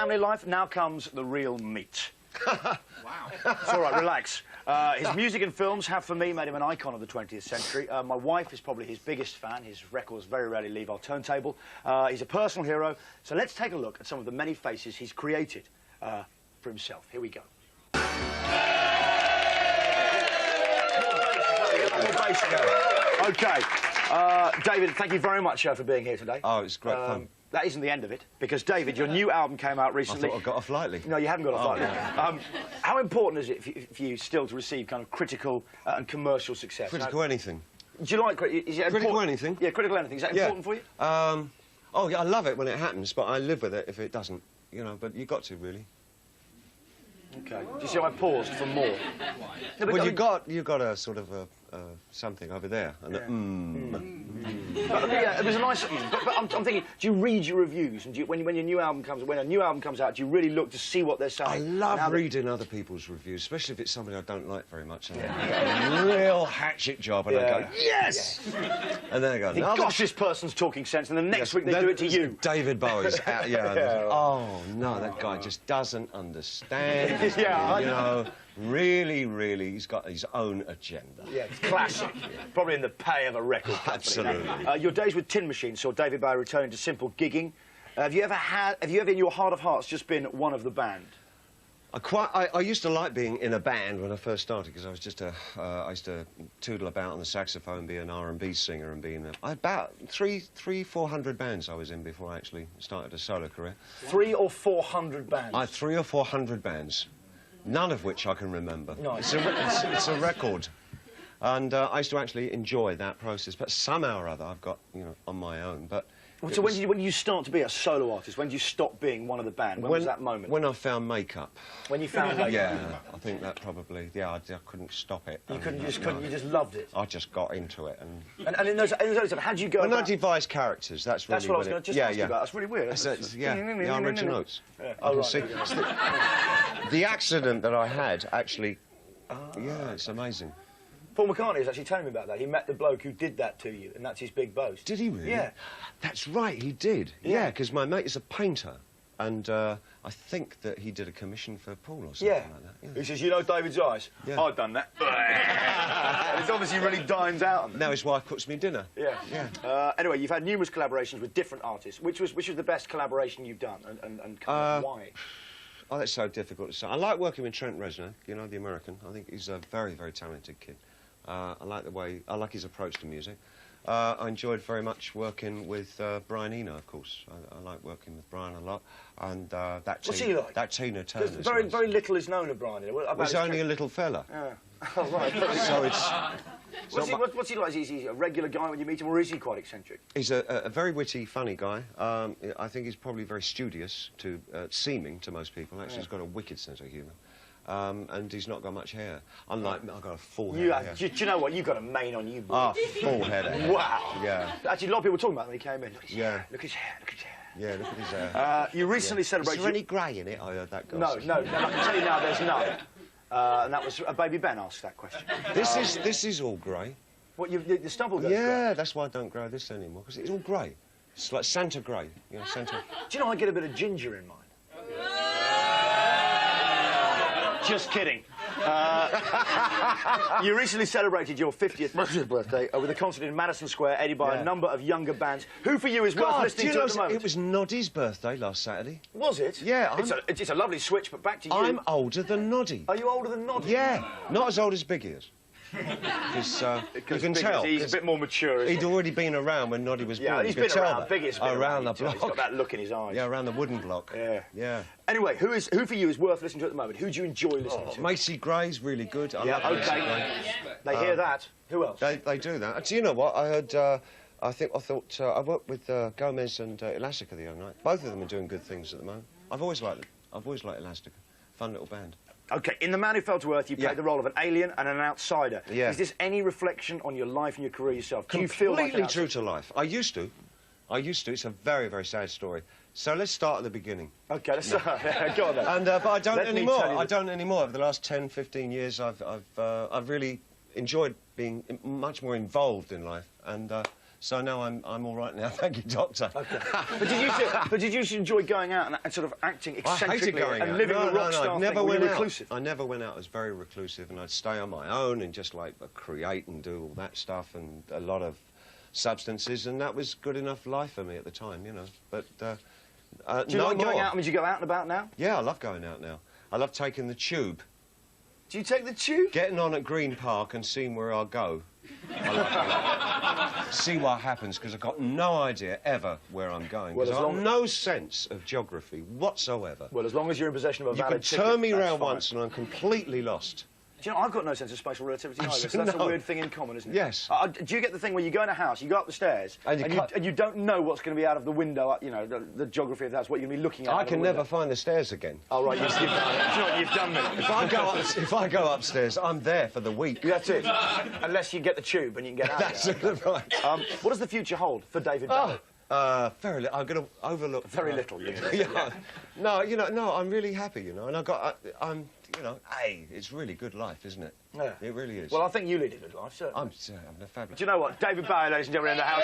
Family life, now comes the real meat. Wow. It's all right, relax. His music and films have, for me, made him an icon of the 20th century. My wife is probably his biggest fan. His records very rarely leave our turntable. He's a personal hero. So let's take a look at some of the many faces he's created for himself. Here we go. OK. David, thank you very much for being here today. Oh, it's great fun. That isn't the end of it, because, David, your new album came out recently. I thought I got off lightly. No, you haven't got off lightly. How important is it for you still to receive kind of critical and commercial success? Critical anything. Do you like... Is it critical anything? Yeah, critical anything. Is that important for you? Oh, yeah, I love it when it happens, but I live with it if it doesn't, you know, but you've got to, really. OK. Do you see how I paused for more? No, well, you've got a sort of something over there. And yeah, it was a nice... But I'm thinking, do you read your reviews? And when a new album comes out, do you really look to see what they're saying? I love reading other people's reviews, especially if it's somebody I don't like very much. And a real hatchet job, and I go, yes! And then I go, no, gosh, this person's talking sense, and the next week they do it to you. David Bowie's out, oh, no, that guy just doesn't understand. Yeah, you know, really, he's got his own agenda. Yeah, it's classic. Probably in the pay of a record company. Absolutely. Your days with Tin Machine saw David Bowie returning to simple gigging. Have you ever in your heart of hearts just been one of the band? I used to like being in a band when I first started, because I was just I used to tootle about on the saxophone, be an R&B singer, and be in about 400 bands I was in before I actually started a solo career. 300 or 400 bands? 300 or 400 bands, none of which I can remember. Nice. It's a record. And I used to actually enjoy that process, but somehow or other I've got, you know, on my own. But so when did you start to be a solo artist? When did you stop being one of the band? When was that moment? When I found makeup. When you found makeup? Yeah, I think that probably, yeah, I couldn't stop it. You just loved it? I just got into it. And in those times, how did you go about... I devised characters, that's really... That's what I was going to just ask you about. That's really weird. Yeah, I read your notes. Yeah. I can see. The accident that I had, actually... Yeah, it's amazing. Paul McCartney was actually telling me about that. He met the bloke who did that to you, and that's his big boast. Did he really? Yeah. That's right, he did. Yeah, because my mate is a painter, and I think that he did a commission for Paul or something like that. Yeah. He says, you know David's eyes? Yeah. I've done that. And it's obviously really dines out on them. Now his wife cooks me dinner. Yeah. Anyway, you've had numerous collaborations with different artists. Which was the best collaboration you've done, and why? Oh, that's so difficult to say. I like working with Trent Reznor, you know, the American. I think he's a very, very talented kid. I like his approach to music. I enjoyed very much working with Brian Eno, of course. I like working with Brian a lot. And what's he like? That Tina Turner. Very little is known of Brian Eno. He's only a little fella. Yeah. Oh, right. So it's... What's he like? Is he a regular guy when you meet him, or is he quite eccentric? He's a very witty, funny guy. I think he's probably very studious, seeming to most people. Actually, he's got a wicked sense of humour. And he's not got much hair. Unlike me, I've got a full head of hair. Do you know what? You've got a mane on you, boy. Ah, full head of hair. Wow. Yeah. Actually, a lot of people were talking about it when he came in. Look at his hair. Look at his hair. Yeah, look at his hair. You recently celebrated... Is there any grey in it? I heard that guy. No, I can tell you now there's none. And that was... Baby Ben asked that question. This is all grey. What, the stubble goes grey? Yeah, that's why I don't grow this anymore, because it's all grey. It's like Santa grey, you know, Santa... Do you know I get a bit of ginger in mine? Just kidding. You recently celebrated your 50th birthday with a concert in Madison Square, aided by a number of younger bands. Who for you is worth listening to at the moment? It was Noddy's birthday last Saturday. Was it? Yeah. It's a lovely switch, but back to you. I'm older than Noddy. Are you older than Noddy? Yeah. Not as old as Biggie is. Because you can tell. He's a bit more mature. He'd already been around when Noddy was born. Yeah, he's been around. Biggie's been around the block. He's got that look in his eyes. Yeah, around the wooden block. Yeah. Anyway, who for you is worth listening to at the moment? Who do you enjoy listening to? Macy Gray's really good. I love Macy Gray. They hear that. Who else? They do that. Do you know what? I heard... I worked with Gomez and Elastica the other night. Both of them are doing good things at the moment. I've always liked them. I've always liked Elastica. Fun little band. OK, in The Man Who Fell to Earth, you played the role of an alien and an outsider. Yeah. Is this any reflection on your life and your career yourself? Do you feel like completely true to life. I used to. It's a very, very sad story. So let's start at the beginning. OK, let's start. Go on then. And, but I don't anymore. I don't anymore. Over the last 10, 15 years, I've really enjoyed being much more involved in life. And So now I'm all right now. Thank you, Doctor. Okay. But did you used to enjoy going out and sort of acting eccentrically and living the rock star thing? Were you reclusive? I never went out. I was very reclusive, and I'd stay on my own and just like create and do all that stuff and a lot of substances, and that was good enough life for me at the time, you know. But do you like going out? I mean, do you go out and about now? Yeah, I love going out now. I love taking the tube. Do you take the tube? Getting on at Green Park and seeing where I'll go. See what happens, because I've got no idea ever where I'm going. Well, I've no sense of geography whatsoever. Well, as long as you're in possession of a valid ticket, you can turn me around once and I'm completely lost. Do you know, I've got no sense of spatial relativity either, so that's a weird thing in common, isn't it? Yes. Do you get the thing where you go in a house, you go up the stairs, and you don't know what's going to be out of the window, you know, the geography of the house, what you're going to be looking at? I can never find the stairs again. Oh, right, you've done me. If I go upstairs, I'm there for the week. That's it. Unless you get the tube and you can get out. That's right. What does the future hold for David Bowie? Very little. I'm going to overlook... Very little, you know. Yeah. No, you know, no, I'm really happy, you know, and I'm, you know, hey, it's really good life, isn't it? Yeah. It really is. Well, I think you lead a good life, certainly. I'm fabulous. Do you know what? David Bowie, ladies and gentlemen, in the house.